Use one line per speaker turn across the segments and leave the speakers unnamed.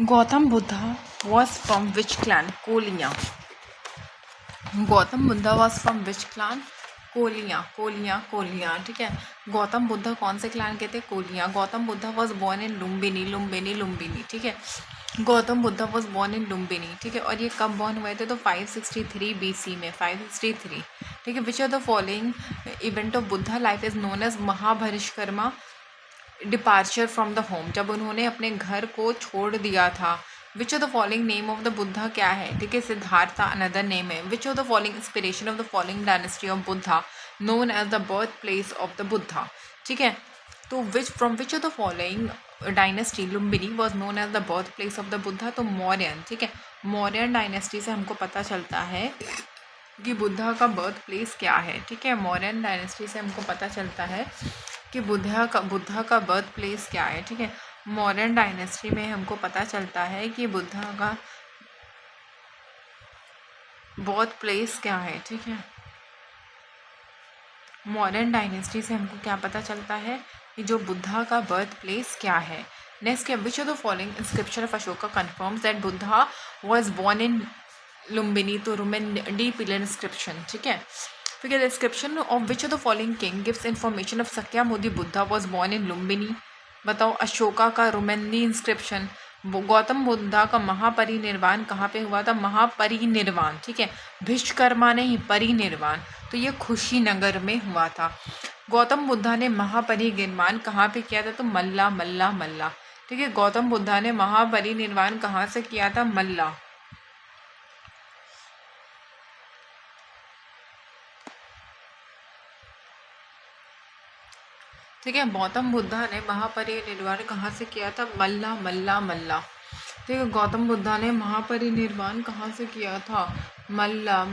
Gautam Buddha was from which clan? कोलियाँ. Gautam Buddha was from which clan? कोलियाँ. ठीक है. गौतम बुद्धा कौन से क्लैन के थे? कोलियाँ. Gautam Buddha was born in Lumbini. ठीक है. Gautam Buddha was born in Lumbini. ठीक है. और ये कब बॉर्न हुए थे? तो 563 BC में. 563. ठीक है. Which are the following event of Buddha life is known as Mahaparishkarma departure from the home. जब उन्होंने अपने घर को छोड़ दिया था. Which of the following name of the Buddha क्या है? ठीक है. सिद्धार्था अनदर नेम है. Which of the following inspiration of the following dynasty of Buddha known as the birth place of the Buddha. ठीक है. तो from which of the following dynasty Lumbini was known as the birth place of the Buddha? तो मौर्यन. ठीक है. Mauryan dynasty से हमको पता चलता है कि बुद्धा का बर्थ प्लेस क्या है. ठीक है. मौर्यन डायनेस्टी से हमको पता चलता है कि बुद्धा का बर्थ प्लेस क्या है. ठीक है. मौर्यन डायनेस्टी में हमको पता चलता है कि बुद्धा का बर्थ प्लेस क्या है. ठीक है. मौर्यन डायनेस्टी से हमको क्या पता चलता है कि जो बुद्धा का बर्थ प्लेस क्या है. नेक्स्ट क्या? Which of the following inscription of Ashoka confirms that Buddha was born in Lumbini? तो रुमेंडी पिलर इंस्क्रिप्शन. ठीक है. फिर the description of which of the following king gives information of Sakyamuni Buddha was born in Lumbini? बताओ. अशोका का रुमेंडी इंस्क्रिप्शन. गौतम बुद्धा का महापरिनिर्वाण कहाँ पे हुआ था? महापरिनिर्वाण. ठीक है. विश्वकर्मा नहीं, परिनिर्वाण. तो ये खुशीनगर में हुआ था. गौतम बुद्धा ने महापरिनिर्वाण कहाँ पे किया था? तो मल्ला. ठीक है. गौतम बुद्धा ने महापरिनिर्वाण कहाँ से किया था? मल्ला. ठीक है. गौतम बुद्धा ने महापरिनिर्वाण कहाँ से किया था? मल्ला. ठीक है. गौतम बुद्धा ने महापरिनिर्वाण कहाँ से किया था? मल्ला.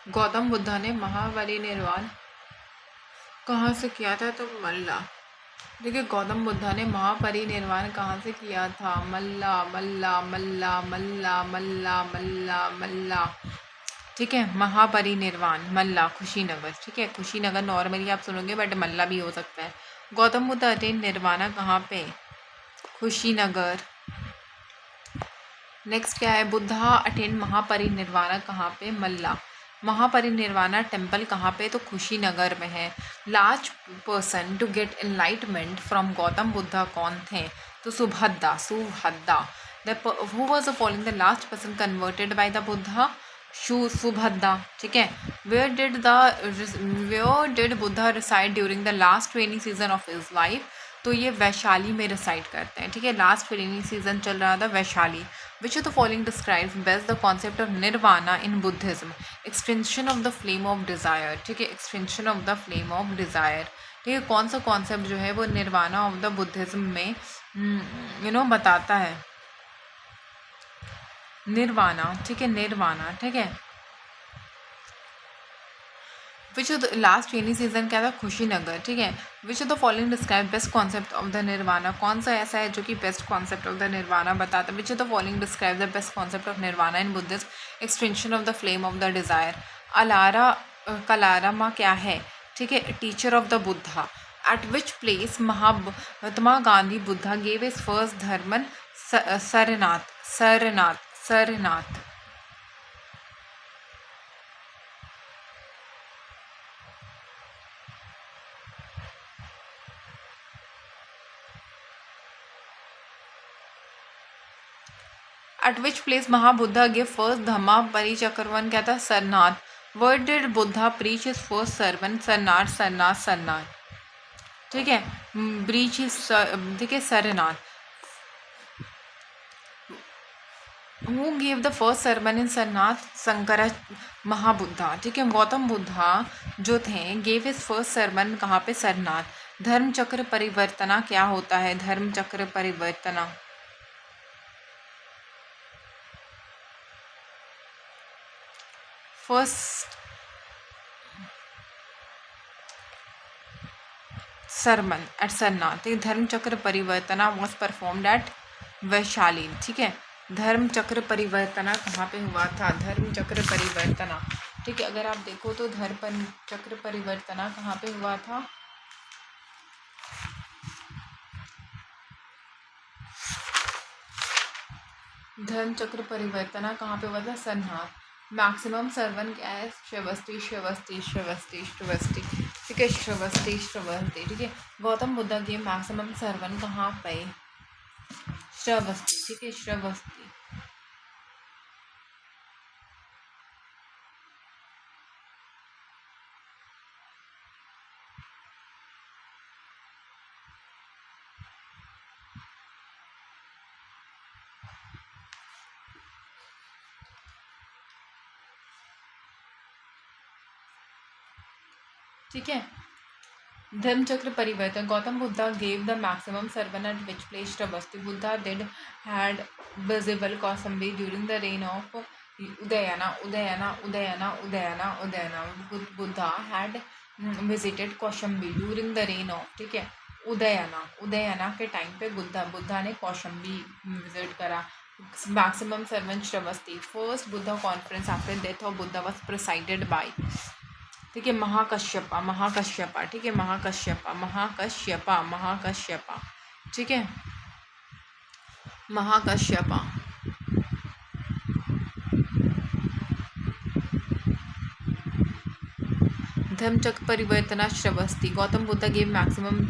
गौतम बुद्धा ने महापरिनिर्वाण कहाँ से किया था? तो मल्ला. देखिए. गौतम बुद्धा ने महापरिनिर्वाण कहाँ से किया था? मल्ला. ठीक है. महापरिनिर्वाण मल्ला, खुशीनगर. ठीक है. खुशीनगर नॉर्मली आप सुनोगे बट मल्ला भी हो सकता है. गौतम बुद्ध अटेन निर्वाणा कहाँ पे? खुशीनगर. नेक्स्ट क्या है? बुद्धा अटेन महापरिनिर्वाणा कहाँ पे? मल्ला. महापरिनिर्वाणा टेम्पल कहाँ पे? तो खुशीनगर में है. Last person to get enlightenment from Gautam Buddha कौन थे? तो Subhadda. Who was the following the last person converted by the Buddha? Subhadda. ठीक है. Where did Buddha reside during the last rainy season of his life? तो ये वैशाली में रिसाइड करते हैं. ठीक है. लास्ट रेनी सीजन चल रहा था Vaishali. Which of the following describes best the concept of nirvana in Buddhism? Extension of the flame of desire. ठीक है. Extension of the flame of desire. ठीक है. कौन सा कॉन्सेप्ट जो है वो निर्वाणा ऑफ द बुद्धिज्म में बताता है? निर्वाणा. ठीक है. निर्वाणा. ठीक है. Which of the last rainy season क्या था? खुशीनगर. ठीक है. Which of the following describe best concept of the nirvana? कौन सा ऐसा है जो कि best concept of the nirvana बताता है? Which of the following describe the best concept of nirvana in Buddhism? Extension of the flame of the desire. Kalarama क्या है? ठीक है. Teacher of the Buddha. At which place Mahatma Gandhi Buddha gave his first sermon? Sarnath. At which place Mahabuddha gave first Dhamma Parichakravan क्या था? Sarnath. Where did Buddha preach his first sermon? Sarnath. ठीक है. Breach ठीक है. Sarnath. Who gave the first sermon in Sarnath? Shankara महाबुद्धा. ठीक है. गौतम बुद्धा जो थे gave his first sermon कहाँ पे? सरनाथ. धर्म चक्र परिवर्तना क्या होता है? Dharma Chakra Parivartana. First sermon at Sarnath. Dharma Chakra Parivartana was performed at Vaishali. ठीक है. धर्म चक्र परिवर्तना कहाँ पे हुआ था? धर्म चक्र परिवर्तना. ठीक है। अगर आप देखो तो धर्म चक्र परिवर्तना कहाँ पे हुआ था? धर्म चक्र परिवर्तना कहाँ पे हुआ था? सरनाथ। मैक्सिमम सर्वन क्या है? श्रवस्ती श्रवस्ती श्रवस्ती श्रवस्ती, ठीक है, श्रवस्ती श्रवस्ती, ठीक है। गौतम बुद्ध के मैक्सिमम सर्वन कहाँ पे? श्रवस्ती, ठीक है, श्रवस्ती। ठीक है। धर्म चक्र परिवर्तन, Gautam Buddha gave the maximum sermon at which place? Shravasti. Buddha did had visible Kausambi during the reign of Udayana. Buddha had visited Kaushambi during the reign of, ठीक है, उदयना के टाइम पे बुद्धा ने कौशंबी विजिट करा। Maximum sermon Shravasti. First Buddha conference after death of Buddha was presided by, ठीक है, महाकश्यपा, ठीक है, महाकश्यपा, ठीक है, Mahakashyapa. Dharmachakra Parivartana Shravasti. Gautam Buddha gave maximum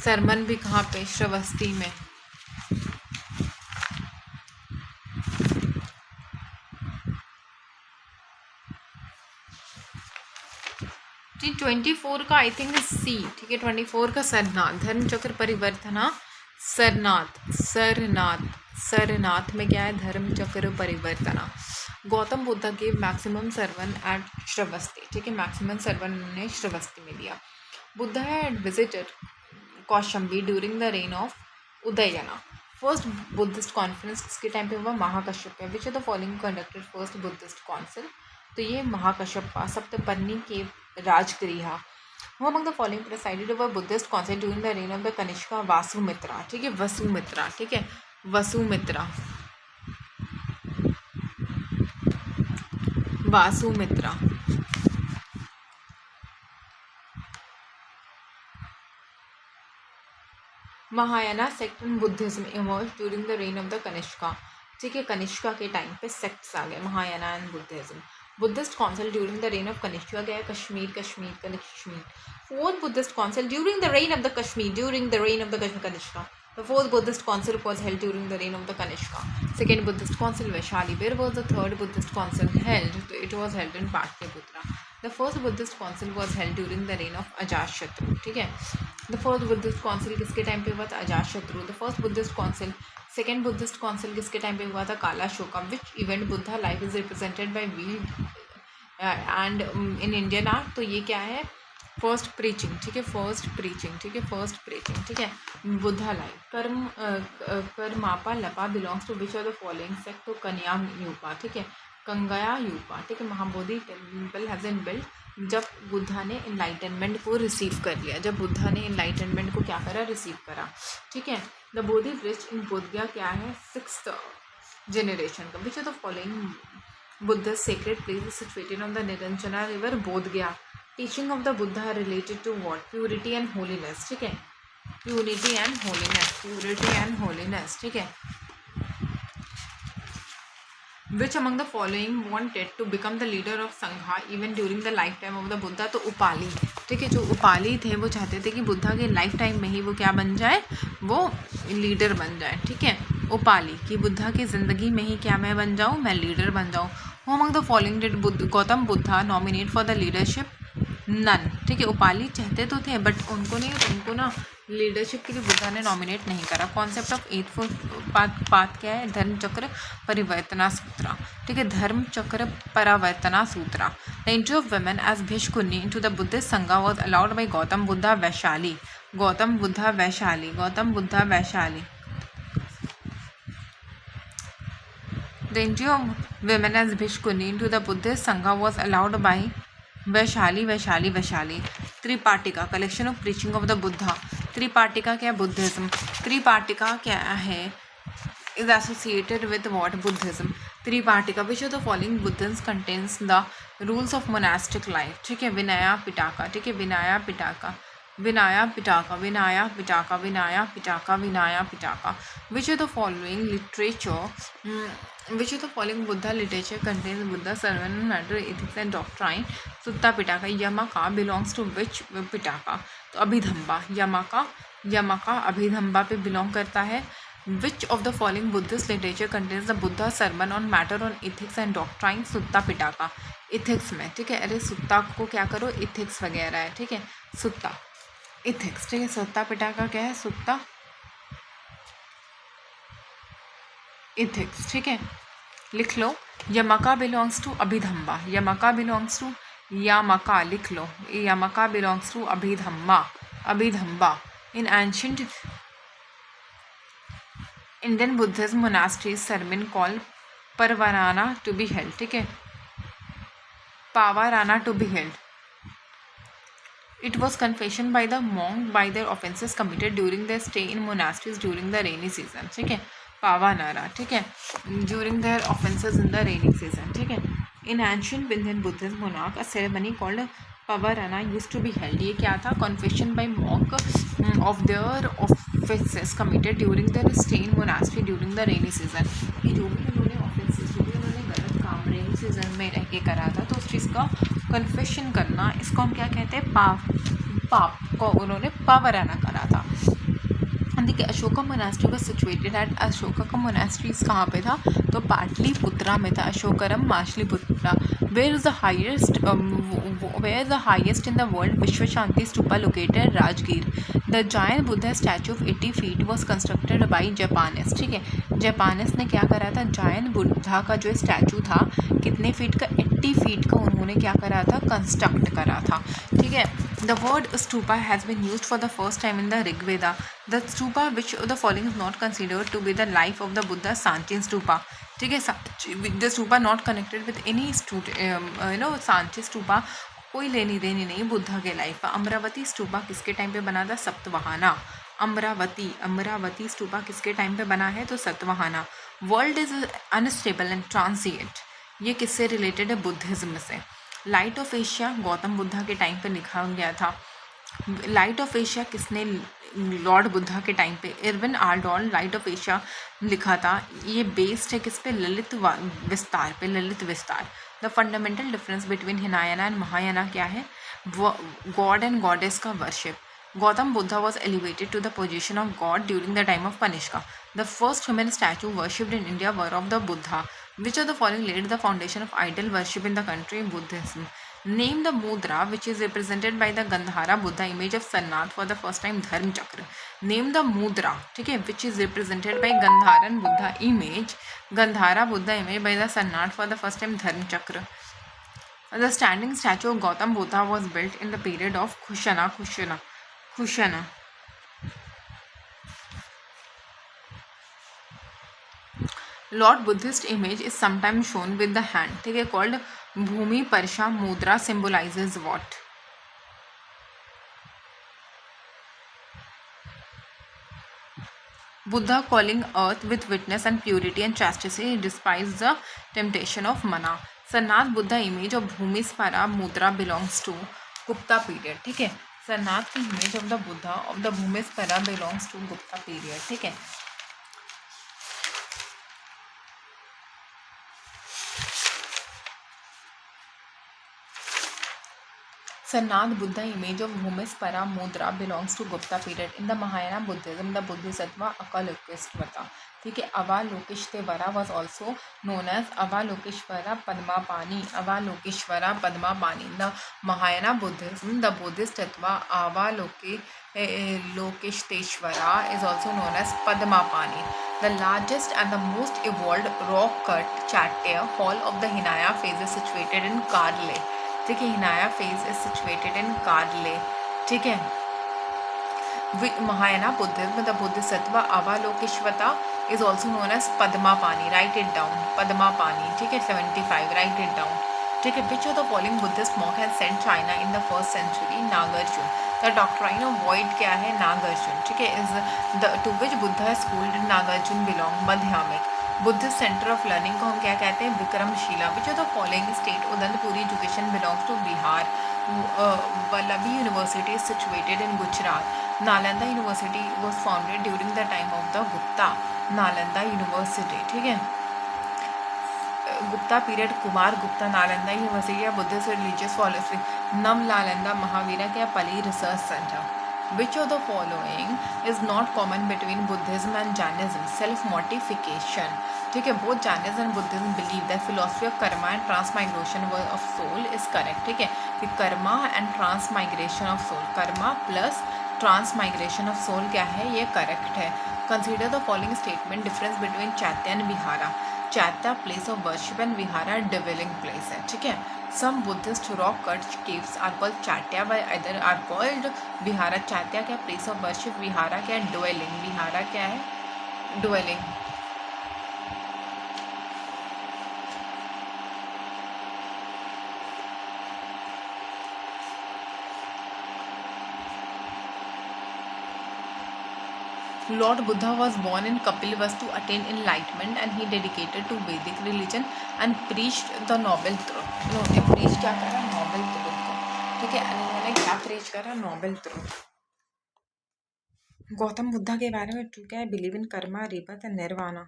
sermon भी कहाँ पे? श्रवस्ती में। जी 24 का आई थिंक सी, ठीक है, 24 का सरनाथ। धर्मचक्र परिवर्तना सरनाथ में क्या है? धर्मचक्र परिवर्तना। गौतम बुद्ध के मैक्सिमम सर्वन एट श्रवस्ती, ठीक है, मैक्सिमम सर्वन ने श्रवस्ती में दिया। Buddha had visited Kaushambi during the reign of Udayana. First Buddhist conference किसके टाइम पे हुआ? Mahakashyap. Which of the following conducted first Buddhist council? तो ये महाकश्यपा सप्तपर्णी के Rajgriha. Who among the following presided over Buddhist council during the reign of the Kanishka? Vasumitra, ठीक है, वसुमित्रा, ठीक है, Vasumitra. Mahayana sect in Buddhism emerge during the reign of the Kanishka, ठीक है, कनिष्का के टाइम पे सेक्ट्स आ गए, Mahayana and Buddhism. Buddhist council during the reign of Kanishka गया Kashmir. Fourth Buddhist council during the reign of the Kanishka. The fourth Buddhist council was held during the reign of the Kanishka. Second Buddhist council Vaishali. Where was the third Buddhist council held? It was held in Patliputra. The first Buddhist council was held during the reign of Ajashatru, ठीक है। The first Buddhist council किसके time पे हुआ था? Ajatashatru. The first Buddhist council, second Buddhist council किसके time पे हुआ था? कालाशोका। Which event Buddha life is represented by wheel and in Indian art? तो ये क्या है? फर्स्ट प्रीचिंग, ठीक है, फर्स्ट प्रीचिंग, ठीक है। बुद्धा लाइफ। कर्मापा लपा belongs to which of the following sect? तो कन्या यूपा, ठीक है, कंगया यूपा, ठीक है। Mahabodhi temple has been built जब बुद्धा ने इनलाइटनमेंट को रिसीव कर लिया, इनलाइटनमेंट को क्या करा? रिसीव करा, ठीक है। द बोधि वृक्ष इन बोधगया क्या है? 6th जनरेशन का। Which of the following Buddha sacred place is situated on the Niranjana river? Bodhgaya. Teaching of the Buddha related to what? Purity and holiness, ठीक है, प्यूरिटी एंड होलीनेस, ठीक है। Which among the following wanted to become the leader of Sangha even during the life time of the Buddha? तो उपाली, ठीक है, जो उपाली थे वो चाहते थे कि बुद्धा के लाइफ टाइम में ही वो क्या बन जाए? वो लीडर बन जाए, ठीक है, उपाली, कि बुद्धा की ज़िंदगी में ही क्या मैं बन जाऊँ? मैं लीडर बन जाऊँ। Who among the following did Gautam Buddha nominate for the leadership? None, ठीक है, उपाली चाहते तो थे बट उनको ना लीडरशिप के लिए बुद्धा ने नॉमिनेट नहीं करा। कॉन्सेप्ट ऑफ 8th पाथ क्या है? धर्मचक्र परिवर्तना सूत्र, ठीक है, Dharmachakra Parivartana Sutra. The entry of women as bhikshuni into the Buddhist Sangha was allowed by Gautam Buddha Vaishali. The entry of women as bhikshuni into the Buddhist Sangha was allowed by Vaishali. Tripitaka, collection of preaching of the Buddha. Tripitaka क्या है? Buddhism. Tripitaka क्या है? Is associated with what? Buddhism. Tripitaka which of the following Buddhism contains the rules of monastic life, ठीक है, विनया पिटाका, ठीक है, Vinaya Pitaka, Vinaya Pitaka, Vinaya Pitaka, Vinaya Pitaka, Vinaya Pitaka. Which of the following literature which of the following Buddha literature contains Buddha sermon matter ethics and doctrine, Sutta Pitaka, Yamaka belongs to which Pitaka, तो अभिधम्बा, यमका अभिधम्बा पे belong करता है। Which of the following Buddhist literature contains the Buddha sermon on matter on ethics and doctrine, Sutta Pitaka, ethics में, ठीक है, अरे सुत्ता को क्या करो, इथिक्स वगैरह है, ठीक है, सुत्ता इथिक्स, ठीक है, सुत्ता पिटाका क्या है, सुत्ता इथिक्स, ठीक है, लिख लो। Yamaka belongs to Abhidhamma, Yamaka belongs to, Yamaka लिख लो, Yamaka belongs to Abhidhamma. In ancient Indian Buddhism monasteries sermon called parvarana to be held, ठीक है, Pavarana to be held. It was confession by the monk by their offences committed during their stay in monasteries during the rainy season, ठीक है, पावानारा, ठीक है, during their offences in the rainy season, ठीक है। In ancient Indian Buddhist monarch a ceremony called pavarana used to be held। ये क्या था, confession by monk of their offences committed during their stay in monastery during the rainy season। ये जो भी उन्होंने offences, जो भी उन्होंने गलत काम रेनी सीजन में रह के करा था, तो उस चीज़ का कन्फेशन करना, इसको हम क्या कहते हैं, पाप को उन्होंने पावराना करा था। देखिए, Ashoka monastery was situated at, Ashoka का मोनास्ट्रीज कहाँ पे था, तो पाटलिपुत्रा में था, Ashokaram Pataliputra. Where is the highest in the world Vishwa Shanti Stupa located Rajgir. The giant Buddha statue of 80 feet was constructed by Japanese, ठीक है, जापानिस ने क्या करा था, जायंट बुद्धा का जो स्टैचू था कितने फीट का, 80 फीट का उन्होंने क्या करा था, कंस्ट्रक्ट करा था, ठीक है। The word stupa has been used for the first time in the Rigveda. The stupa which the following is not considered to be the life of the Buddha, Sanchi stupa, ठीक है, the stupa not connected with any Sanchi stupa, कोई लेनी देनी नहीं बुद्धा के लाइफ का। अमरावती स्तूपा किसके टाइम पे बना था, सप्तवाहना, अमरावती स्तूपा किसके टाइम पे बना है, तो Satavahana. World is unstable and transient, ये किससे रिलेटेड है, बुद्धिज्म से। Light of Asia Gautam Buddha के टाइम पे लिखा गया था। लाइट ऑफ एशिया किसने, लॉर्ड बुद्धा के टाइम पे Irwin Arnold light of Asia लिखा था। ये बेस्ड है किस पे, ललित विस्तार पे, ललित विस्तार। The fundamental difference between Hinayana and Mahayana क्या है, गॉड एंड गॉडेस का worship. Gautam Buddha was elevated to the position of God during the time of Kanishka. The first human statue worshipped in India were of the Buddha. Which of the following laid the foundation of idol worship in the country, Buddhism? Name the mudra which is represented by the Gandhara Buddha image of Sarnath for the first time, Dharm Chakra. Name the mudra, ठीक है, which is represented by Gandharan Buddha image, Gandhara Buddha image by the Sarnath for the first time, Dharm Chakra. The standing statue of Gautam Buddha was built in the period of Kushana. Lord Buddhist image is sometimes shown with the hand, ठीक है, called Bhumi Parsha Mudra symbolizes what? Buddha calling earth with witness and purity and chastity despite the temptation of mana. Sarnath Buddha image of Bhumi Spara Mudra belongs to Gupta period, ठीक है, Sarnath की image of the Buddha of the Bhumi Spara belongs to Gupta period, ठीक है। Sarnath Buddha image of Bhumispara Mudra belongs to Gupta period. In the Mahayana Buddhism, the Bodhisattva Avalokiteshvara, ठीक है, Avalokiteshvara was also known as Avalokiteshvara Padmapani. Avalokiteshvara Padmapani. In the Mahayana Buddhism, the Bodhisattva Avalokiteshvara is also known as Padmapani. The largest and the most evolved rock-cut Chatya hall of the Hinaya phase is situated in Karle. ठीक है, Hinayana phase is situated in Karle, ठीक है। Mahayana Buddhism the Bodhisattva Avalokiteshvara is also known as Padmapani, write it down, Padmapani, ठीक है, 75, write it down, ठीक है। Which of the following Buddhist monk has sent China in the first century, Nagarjun. The doctrine of void क्या है, नागार्जुन, ठीक है, is the to which Buddha schooled Nagarjun belong, Madhyamik. Buddhist centre of learning को हम क्या कहते हैं? Vikramshila. Which of the following state Odantapuri education belongs to Bihar? Vallabhi university is situated in Gujarat. Nalanda university was founded during the time of the Gupta. Nalanda university, ठीक है। Gupta period, Kumar Gupta, Nalanda university या Buddhist religious philosophy? नम नालंदा महावीरा क्या Pali research centre? Which of the following is not common between Buddhism and Jainism? Self mortification, ठीक है। both Jainism and Buddhism believe that philosophy of karma and transmigration of soul is correct, ठीक है। कि karma and transmigration of soul, karma plus transmigration of soul क्या है? ये correct है। Consider the following statement, difference between chaitya and vihara? Chaitya place of worship and vihara dwelling place है, ठीक है। Some Buddhist rock cut caves are called Chatya, by either are called Vihara. Chatya क्या place of worship, Vihara क्या dwelling, Vihara क्या है dwelling। Lord Buddha was born in Kapilavastu to attain enlightenment and he dedicated to Vedic religion and preached the noble truth। इन्होंने preach क्या करा? noble truth को, ठीक है। and इन्होंने क्या preach करा? noble truth। गौतम बुद्धा के बारे में टू क्या है? Believe in Karma, rebirth and nirvana।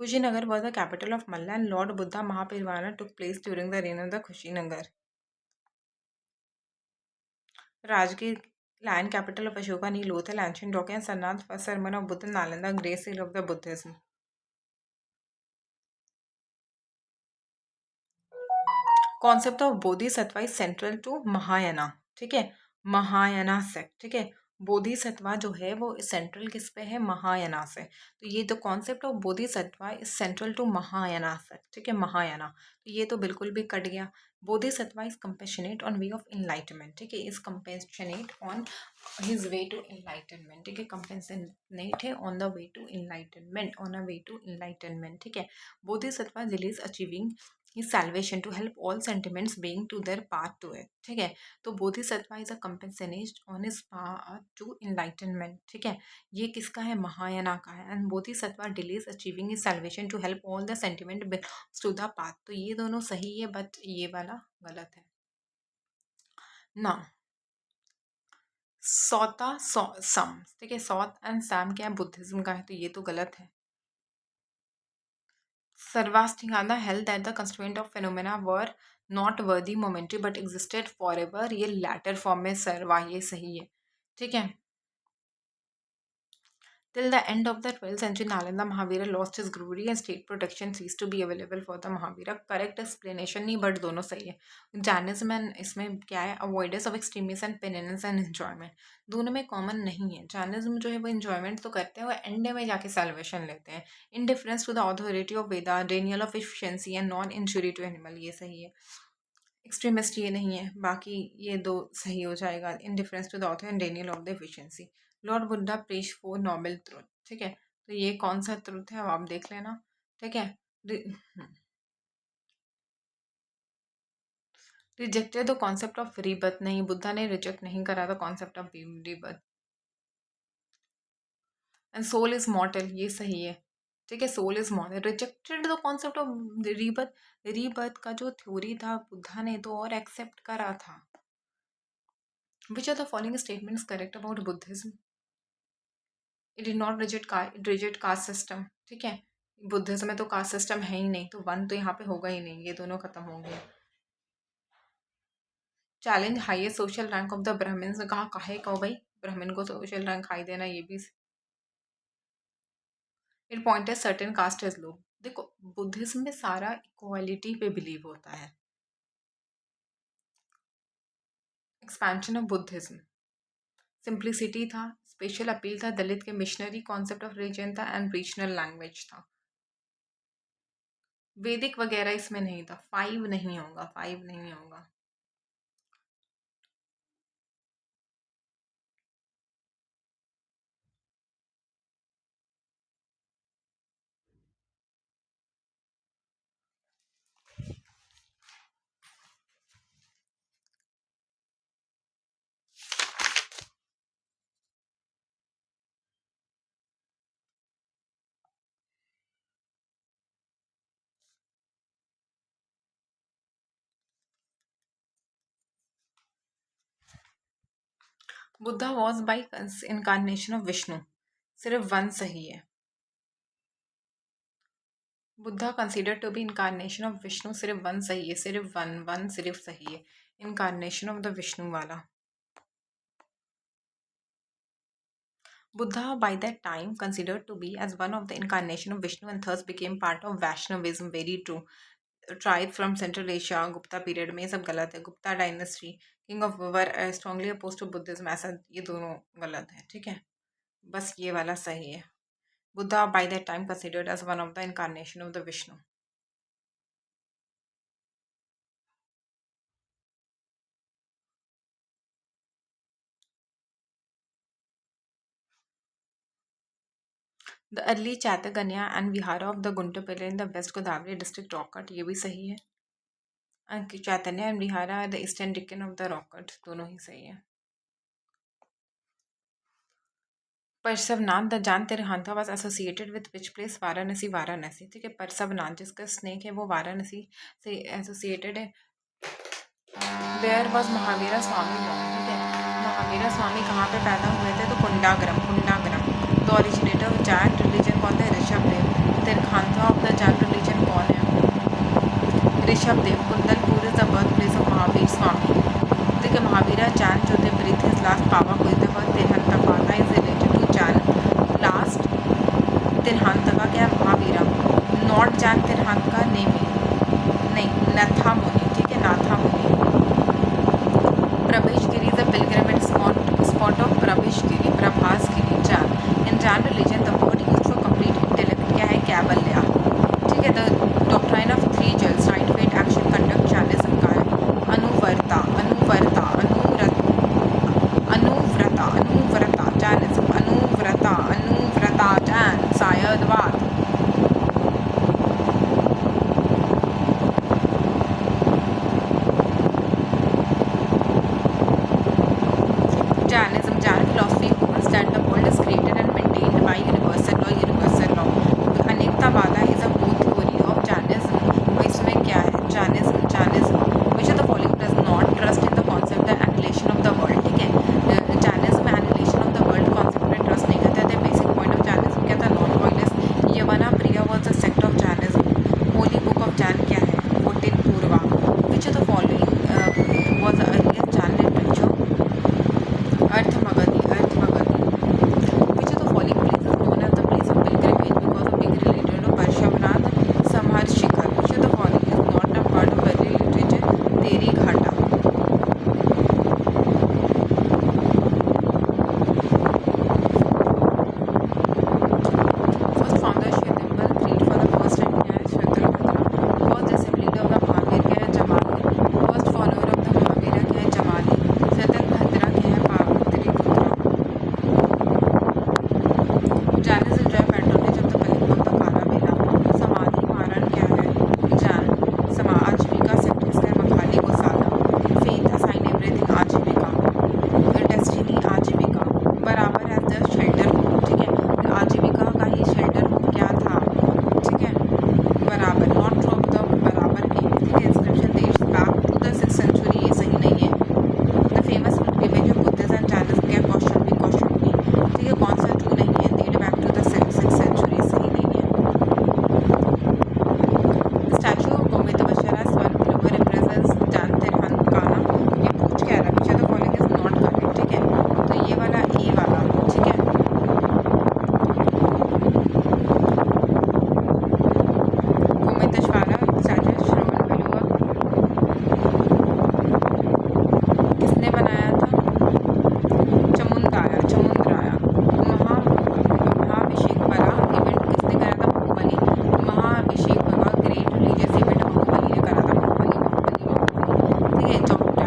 Kushinagar was the capital of Malla and Lord Buddha Mahaparivana took place during the reign of the Kushinagar। Rajgir land capital of Ashoka, Nilothal, ancient Doka and Sarnath, first sermon of Buddha, Nalanda, great seal of the Buddhism। Concept of Bodhisattva is central to Mahayana, ठीक है। Mahayana sect, ठीक है। बोधिसत्वा जो है वो central किस पे है? महायाना से। तो ये तो concept of Bodhisattva is central to Mahayana sect, ठीक है। महायाना, तो ये तो बिल्कुल भी कट गया। Bodhisattva is compassionate on way of enlightenment, ठीक है। Is compassionate on his way to enlightenment, ठीक है। कंपेशनेट है on the way to enlightenment, on a way to enlightenment, ठीक है। Bodhisattva delays achieving is salvation to help all sentiments being to their path to it, ठीक है। तो Bodhisattva is a compassionate on his path to enlightenment, ठीक है। ये किसका है? महायाना का है। And Bodhisattva delays achieving is salvation to help all the sentiment belongs to the path। तो ये दोनों सही है बट ये वाला गलत है ना। सौता सम, ठीक है। सौत एंड सैम क्या है? बुद्धिज्म का है, तो ये तो गलत है। Sarvastikanda held that the constraint of phenomena were not worthy momentary but existed forever। ये latter form में सर्वा, ये सही है, ठीक है। Till the end of the 12th century, Nalanda Mahavira lost his glory and state protection ceased to be available for the Mahavira। Correct explanation नहीं but दोनों सही है। Jainism and इसमें क्या है? Avoidance of extremism and penance and enjoyment, दोनों में common नहीं है। Jainism जो है वो enjoyment तो करते हैं, वो एंड में जाके salvation लेते हैं। Indifference to the authority of Veda, denial of efficiency and non-injury to animal, ये सही है। एक्सट्रीमिस्ट ये नहीं है, बाकी ये दो सही हो जाएगा। Indifference to the author and denial of the efficiency. Lord Buddha preach four noble truth, ठीक है। तो ये कौन सा ट्रुथ है अब आप देख लेना, ठीक है। Rejected the concept of rebirth, नहीं, बुद्धा ने रिजेक्ट नहीं करा था concept of rebirth. And soul is mortal, ये सही है, ठीक है। Soul is mortal. Rejected the concept of rebirth, rebirth का जो थ्योरी था बुद्धा ने तो और एक्सेप्ट करा था। Which of the following statements correct about Buddhism? It did not reject caste system, ठीक है। बुद्धिज्म में तो कास्ट सिस्टम है ही नहीं, तो वन तो यहाँ पे होगा ही नहीं, ये दोनों खत्म होंगे। Challenge highest social rank of the Brahmans ने कहा, काहे कहो भाई ब्राह्मण को सोशल रैंक हाई देना, ये भी। It point at certain caste as low. देखो बुद्धिज्म में सारा इक्वालिटी पे बिलीव होता है। एक्सपेंशन ऑफ बुद्धिज्म, सिंप्लिसिटी था, स्पेशल अपील था, दलित के मिशनरी, कॉन्सेप्ट ऑफ रिलीजन था एंड रीजनल लैंग्वेज था। वैदिक वगैरह इसमें नहीं था। 5 नहीं होगा, 5 नहीं होगा। Buddha was by incarnation of Vishnu, सिर्फ वन सही है। Buddha consider to be incarnation of Vishnu, सिर्फ वन सही है, सिर्फ वन वन सिर्फ सही है, इनकारनेशन ऑफ द विष्णु वाला। Buddha by that time considered to be as one of the incarnation of Vishnu and thus became part of Vaishnavism. Very true. Tribe from Central Asia, Gupta period में सब गलत है. Gupta dynasty, king of were strongly opposed to Buddhism. ऐसा ये दोनों गलत है, ठीक है, बस ये वाला सही है. Buddha by that time considered as one of the incarnation of the Vishnu. The early Chaitanya and Vihara of the Guntapilla in the West Godavari district rock cut, ये भी सही है. Chaitanya and Vihara are the eastern Deccan of the rock cut, दोनों ही सही है. Parshvanath the Jain Tirthankar was associated with which place? Varanasi. Varanasi, ठीक है. परसवनाथ जिसका स्नेक है वो वाराणसी से एसोसिएटेड है. Where was Mahavira Swami born, ठीक है. महावीरा स्वामी कहाँ पे पैदा हुए थे? तो Kundagram. Kundagram. The originator of Jain religion कौन थे? Rishabhdev. Tirthankar of the Jain religion कौन है? Rishabhdev. Kundalpur is the birth place of Mahavir Swami, ठीक है. महावीरा जैन जो थे ब्रीथ हिज लास्ट पावा हुए थे वह तिरहंता पाता is related to Jain last तिरहांतका क्या? महावीरा. नॉट जैन तिरहांतका नेमी, नहीं, नथा मुनि, ठीक है, नाथा मुनि. प्रवेशगिरी द पिलग्रिमेज स्पॉट ऑफ प्रवेशगिरी, Prabhasgiri, Jain. In Jain religion the word used for complete intellect क्या है? कैबल्या, ठीक है. The doctrine of three jewels, right, faith, action, conduct, Jainism का है. अनुवर्ता, अनुवर्ता, anuvrata, anuvrata, Jainism. Anuvrata, anuvrata, Jain. Syadvada. Jainism. Jain philosophy holds that the world is created and maintained by universal law. Universal law. अनेकतावादा is a core theory of Jainism. इसमें क्या है? Jainism. Jainism. Which of the following does not trust in the concept the annihilation of the world, ठीक है. Jainism annihilation of the world concept में trust नहीं करता है. Basic point of Jainism क्या था? Non violence. Yavana Priya was a sect of Jainism. Holy book of Jain क्या है? Votin Purva. Which of the following was the earliest Jain literature? Ardhamagadhi. Ardhamagadhi. Which of the following place is known as the place of pilgrimage because of big related to Parshvanath Sammed Shikhar. Which of the following is not a part of early literature? Theri Gatha. First founder Shvetambar creed for the first time क्या है? Shvetambara. First discipline of the Mahavir क्या है? Jamali. First follower of the Mahavir क्या है? जमाली. शतभद्रा क्या है? Pataliputra. Jainism enjoy patronage of the Kalinga of the Kala. समाधि मारण क्या है? जैन. आजीविका सेक्ट इसका है? मखाली गौशाला. Faith assign everything. आजीविका. डेस्टिनी. आजीविका. बराबर एज द शेल्टर होम, ठीक है. आजीविका का ही शेल्टर होम क्या था? ठीक है, बराबर. नॉट ट्रू ऑफ द बराबर के, ठीक है. Inscription dates back to the 6th century, ये सही नहीं है. The famous image of Buddhism and Jainism क्या? कौशंबी. कौशंबी, ठीक है. कौन सा ट्रू नहीं है? Date back to the 6th century, सही नहीं है. स्टैचू ऑफ गोमित बशरा स्वर्ण फ्लोवर रिप्रेजेंट्स जैन तिरहंकाना. ये पूछ क्या रहा? पीछे तो फॉलोइंग इज नॉट करेक्ट, ठीक है. तो ये वाला ए वाला, ठीक है. गोमित बशरा स्टैचू श्रवण बेलूर किसने बनाया था? चमुंदाया. चमुंद्राया. महाभिषेक वाला इवेंट किसने करा था? बाहुबली. महाभिषेक वाला ग्रेट रिलीजियस इवेंट बाहुबली ने करा था. बाहुबली, बाहुबली, बाहुबली, ठीक है. डॉक्टर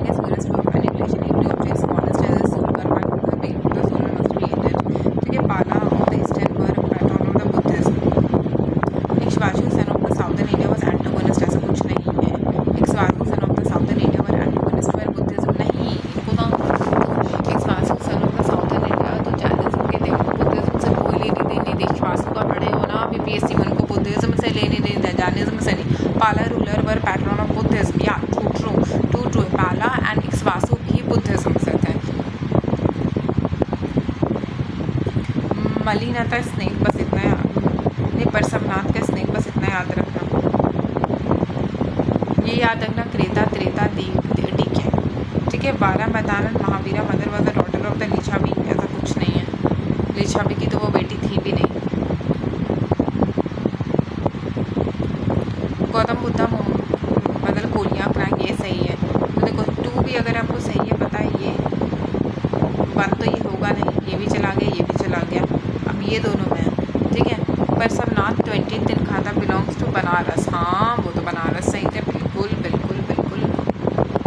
के स्टूडेंट्स ऑफ एनिकुलेशन every object smallest as a solar one the bell of the solar must be ended, ठीक है. Pala of the eastern were pattern of the Buddhism. Ikshvaku son of the southern India was antagonist. ऐसा कुछ नहीं है. Ikshvaku son of the southern India were antagonist were Buddhism. नहीं, इनको ना Ikshvaku son of the southern India तो जैनिज्म के थे. उनको बुद्धिज्म से कोई लेने देने नहीं. इक्ष्वाकु का पढ़े हो ना बीपीएससी में, उनको बुद्धिज्म से लेने देने थे, जैनिज्म से नहीं. पाला ruler were pattern of Buddhism. या ट्रू ट्रू ट्रू ट्रू. पाला एंड इक्ष्वाकु भी बुद्धिज्म से थे. मलिन था स्नेक, बस इतना नहीं, परसवनाथ का स्नेक, बस इतना याद रखना। ये याद रखना क्रेता त्रेता डीक है, ठीक है। 12 मैदानन Mahavira mother was the daughter of the Lichchhavi, ऐसा कुछ नहीं है, लिच्छवी की तो वो बेटी थी भी नहीं। गौतम बुद्धा मतलब कोलियाँ क्रैंक, ये सही है। तो देखो 2 भी अगर आपको सही है पता है, ये 1 तो ये होगा नहीं, ये भी चला गया, ये भी चला गया, अब ये दोनों में है, ठीक है। परसवनाथ 20th दिन खाता बिलोंग्स टू बनारस, हाँ वो तो बनारस सही थे, बिल्कुल बिल्कुल।